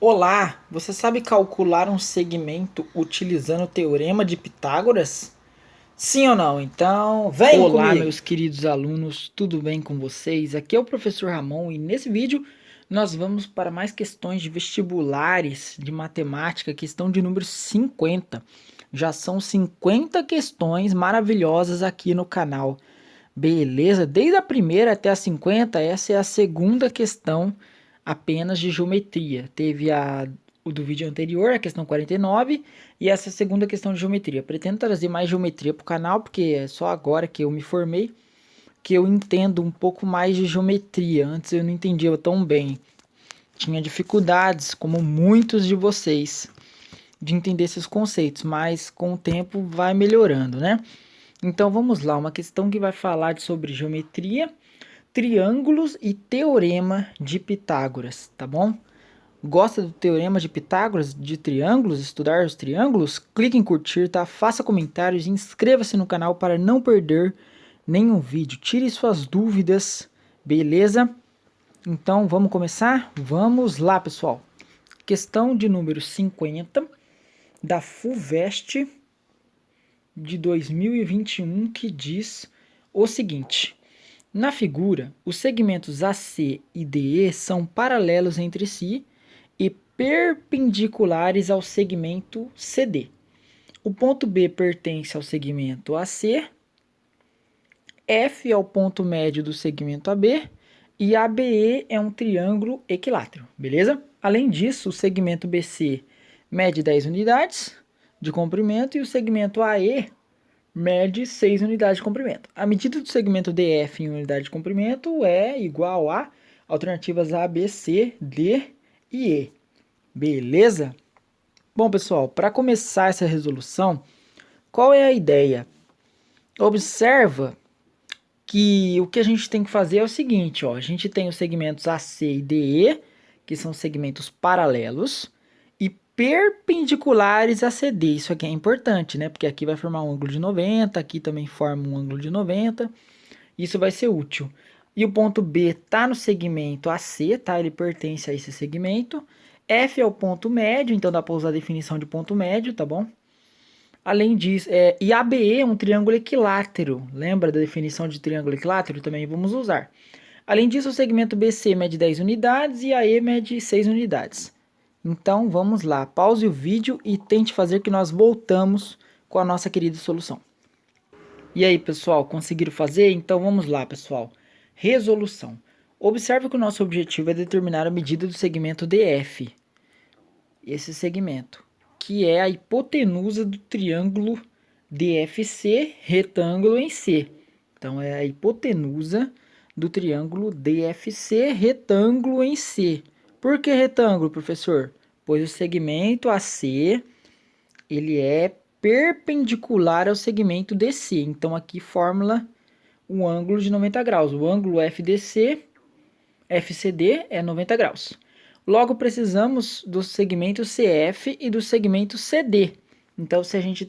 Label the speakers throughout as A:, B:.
A: Olá, você sabe calcular um segmento utilizando o Teorema de Pitágoras? Sim ou não? Então, vem
B: Olá,
A: comigo!
B: meus queridos alunos, tudo bem com vocês? Aqui é o professor Ramon e nesse vídeo nós vamos para mais questões de vestibulares de matemática, questão de número 50. Já são 50 questões maravilhosas aqui no canal. Beleza? Desde a primeira até a 50, essa é a segunda questão apenas de geometria. Teve o do vídeo anterior, a questão 49, e essa segunda questão de geometria. Pretendo trazer mais geometria para o canal, porque é só agora que eu me formei que eu entendo um pouco mais de geometria. Antes eu não entendia tão bem. Tinha dificuldades, como muitos de vocês, de entender esses conceitos, mas com o tempo vai melhorando, né? Então vamos lá, uma questão que vai falar sobre geometria, triângulos e teorema de Pitágoras, tá bom? Gosta do teorema de Pitágoras de triângulos, estudar os triângulos? Clique em curtir, tá? Faça comentários e inscreva-se no canal para não perder nenhum vídeo. Tire suas dúvidas, beleza? Então vamos começar? Vamos lá, pessoal. Questão de número 50 da FUVEST de 2021 que diz o seguinte: na figura, os segmentos AC e DE são paralelos entre si e perpendiculares ao segmento CD. O ponto B pertence ao segmento AC, F é o ponto médio do segmento AB e ABE é um triângulo equilátero, beleza? Além disso, o segmento BC mede 10 unidades de comprimento e o segmento AE mede 6 unidades de comprimento. A medida do segmento DF em unidade de comprimento é igual a alternativas A, B, C, D e E. Beleza? Bom, pessoal, para começar essa resolução, qual é a ideia? Observa que o que a gente tem que fazer é o seguinte, ó, a gente tem os segmentos AC e DE, que são segmentos paralelos, e perpendiculares a CD. Isso aqui é importante, né? Porque aqui vai formar um ângulo de 90, aqui também forma um ângulo de 90. Isso vai ser útil. E o ponto B está no segmento AC, tá? Ele pertence a esse segmento. F é o ponto médio, então dá para usar a definição de ponto médio, tá bom? Além disso, e ABE é um triângulo equilátero. Lembra da definição de triângulo equilátero? Também vamos usar. Além disso, o segmento BC mede 10 unidades e AE mede 6 unidades. Então, vamos lá. Pause o vídeo e tente fazer que nós voltamos com a nossa querida solução. E aí, pessoal, conseguiram fazer? Então, vamos lá, pessoal. Resolução. Observe que o nosso objetivo é determinar a medida do segmento DF. Esse segmento, que é a hipotenusa do triângulo DFC retângulo em C. Então, é a hipotenusa do triângulo DFC retângulo em C. Por que retângulo, professor? Pois o segmento AC ele é perpendicular ao segmento DC. Então, aqui fórmula um ângulo de 90 graus. O ângulo FCD é 90 graus. Logo, precisamos do segmento CF e do segmento CD. Então, se a gente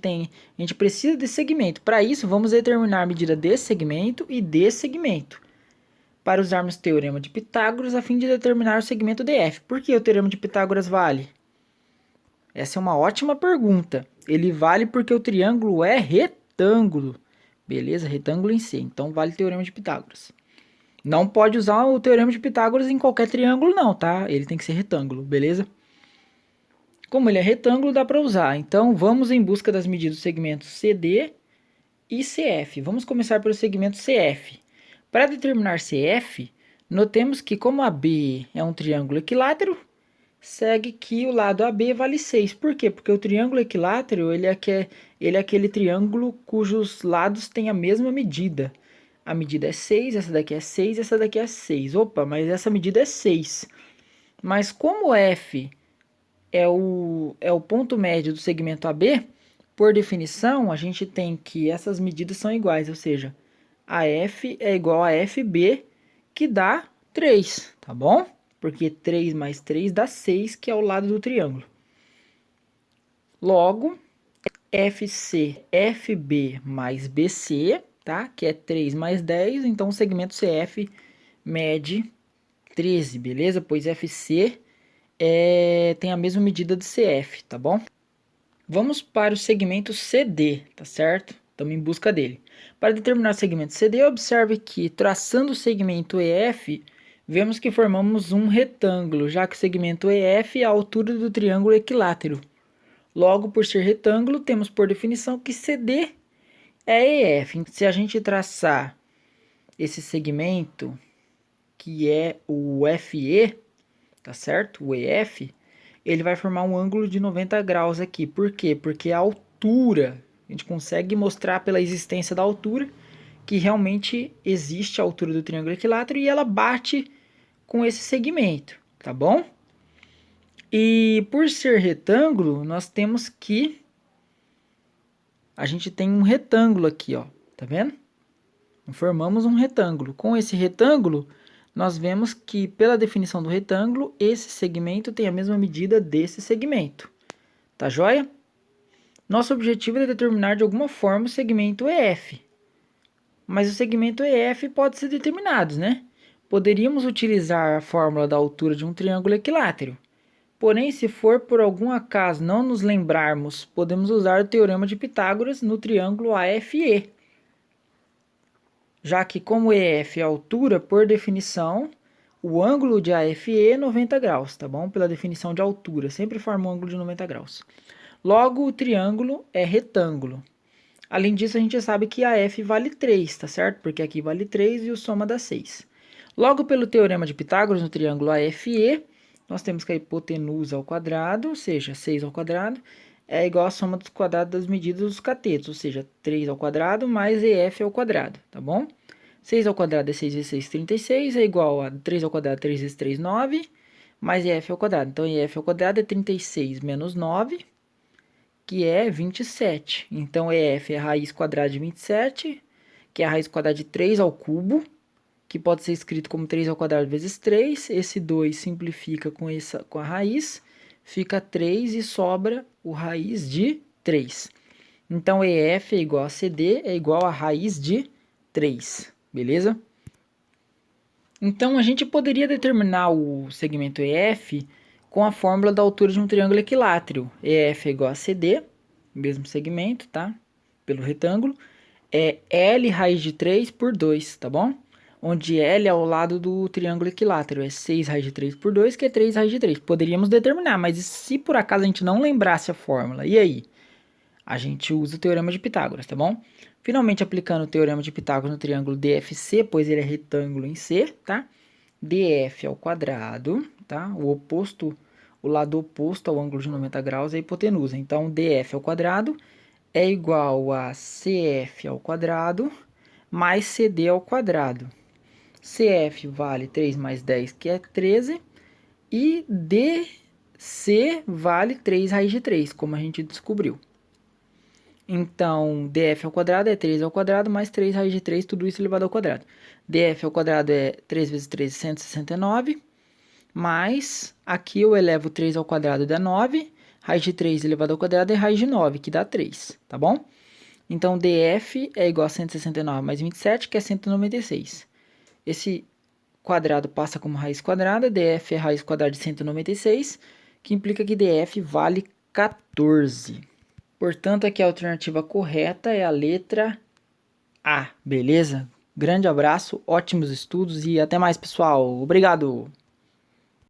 B: precisa de segmento. Para isso, vamos determinar a medida desse segmento e desse segmento. Para usarmos o teorema de Pitágoras a fim de determinar o segmento DF. Por que o teorema de Pitágoras vale? Essa é uma ótima pergunta. Ele vale porque o triângulo é retângulo. Beleza? Retângulo em C. Então, vale o teorema de Pitágoras. Não pode usar o teorema de Pitágoras em qualquer triângulo não, tá? Ele tem que ser retângulo, beleza? Como ele é retângulo, dá para usar. Então, vamos em busca das medidas dos segmentos CD e CF. Vamos começar pelo segmento CF. Para determinar CF, notemos que como AB é um triângulo equilátero, segue que o lado AB vale 6. Por quê? Porque o triângulo equilátero ele é aquele triângulo cujos lados têm a mesma medida. A medida é 6, essa daqui é 6, essa daqui é 6. Opa, mas essa medida é 6. Mas como F é o ponto médio do segmento AB, por definição, a gente tem que essas medidas são iguais, ou seja, a F é igual a FB, que dá 3, tá bom? Porque 3 mais 3 dá 6, que é o lado do triângulo. Logo, FC, FB mais BC, tá? Que é 3 mais 10, então o segmento CF mede 13, beleza? Pois FC tem a mesma medida de CF, tá bom? Vamos para o segmento CD, tá certo? Estamos em busca dele. Para determinar o segmento CD, observe que, traçando o segmento EF, vemos que formamos um retângulo, já que o segmento EF é a altura do triângulo equilátero. Logo, por ser retângulo, temos por definição que CD é EF. Se a gente traçar esse segmento, que é o FE, tá certo? O EF, ele vai formar um ângulo de 90 graus aqui. Por quê? Porque a altura, a gente consegue mostrar pela existência da altura que realmente existe a altura do triângulo equilátero e ela bate com esse segmento, tá bom? E por ser retângulo, nós temos que a gente tem um retângulo aqui, ó, tá vendo? Formamos um retângulo. Com esse retângulo, nós vemos que, pela definição do retângulo, esse segmento tem a mesma medida desse segmento. Tá joia? Nosso objetivo é determinar de alguma forma o segmento EF. Mas o segmento EF pode ser determinado, né? Poderíamos utilizar a fórmula da altura de um triângulo equilátero. Porém, se for por algum acaso não nos lembrarmos, podemos usar o teorema de Pitágoras no triângulo AFE. Já que, como EF é a altura, por definição, o ângulo de AFE é 90 graus, tá bom? Pela definição de altura, sempre forma um ângulo de 90 graus. Logo, o triângulo é retângulo. Além disso, a gente sabe que AF vale 3, tá certo? Porque aqui vale 3 e o soma dá 6. Logo, pelo teorema de Pitágoras, no triângulo AFE, nós temos que a hipotenusa ao quadrado, ou seja, 6 ao quadrado, é igual à soma dos quadrados das medidas dos catetos, ou seja, 3 ao quadrado mais EF ao quadrado, tá bom? 6 ao quadrado é 6 vezes 6, 36, é igual a 3 ao quadrado, 3 vezes 3, 9, mais EF ao quadrado. Então, EF ao quadrado é 36 menos 9, que é 27. Então, EF é a raiz quadrada de 27, que é a raiz quadrada de 3 ao cubo, que pode ser escrito como 3 ao quadrado vezes 3. Esse 2 simplifica com a raiz, fica 3 e sobra o raiz de 3. Então, EF é igual a CD, é igual a raiz de 3, beleza? Então, a gente poderia determinar o segmento EF com a fórmula da altura de um triângulo equilátero. EF é igual a CD, mesmo segmento, tá? Pelo retângulo. É L raiz de 3 por 2, tá bom? Onde L é ao lado do triângulo equilátero. É 6 raiz de 3 por 2, que é 3 raiz de 3. Poderíamos determinar, mas se por acaso a gente não lembrasse a fórmula, e aí? A gente usa o teorema de Pitágoras, tá bom? Finalmente, aplicando o teorema de Pitágoras no triângulo DFC, pois ele é retângulo em C, tá? DF ao quadrado, tá? O lado oposto ao ângulo de 90 graus é a hipotenusa. Então, DF ao quadrado é igual a CF ao quadrado mais CD ao quadrado. CF vale 3 mais 10, que é 13. E DC vale 3 raiz de 3, como a gente descobriu. Então, df ao quadrado é 3 ao quadrado mais 3 raiz de 3, tudo isso elevado ao quadrado. df ao quadrado é 3 vezes 3, 169. Mais, aqui eu elevo 3 ao quadrado, dá 9. Raiz de 3 elevado ao quadrado é raiz de 9, que dá 3, tá bom? Então, df é igual a 169 mais 27, que é 196. Esse quadrado passa como raiz quadrada, df é raiz quadrada de 196, que implica que df vale 14. Portanto, aqui a alternativa correta é a letra A, beleza? Grande abraço, ótimos estudos e até mais, pessoal. Obrigado!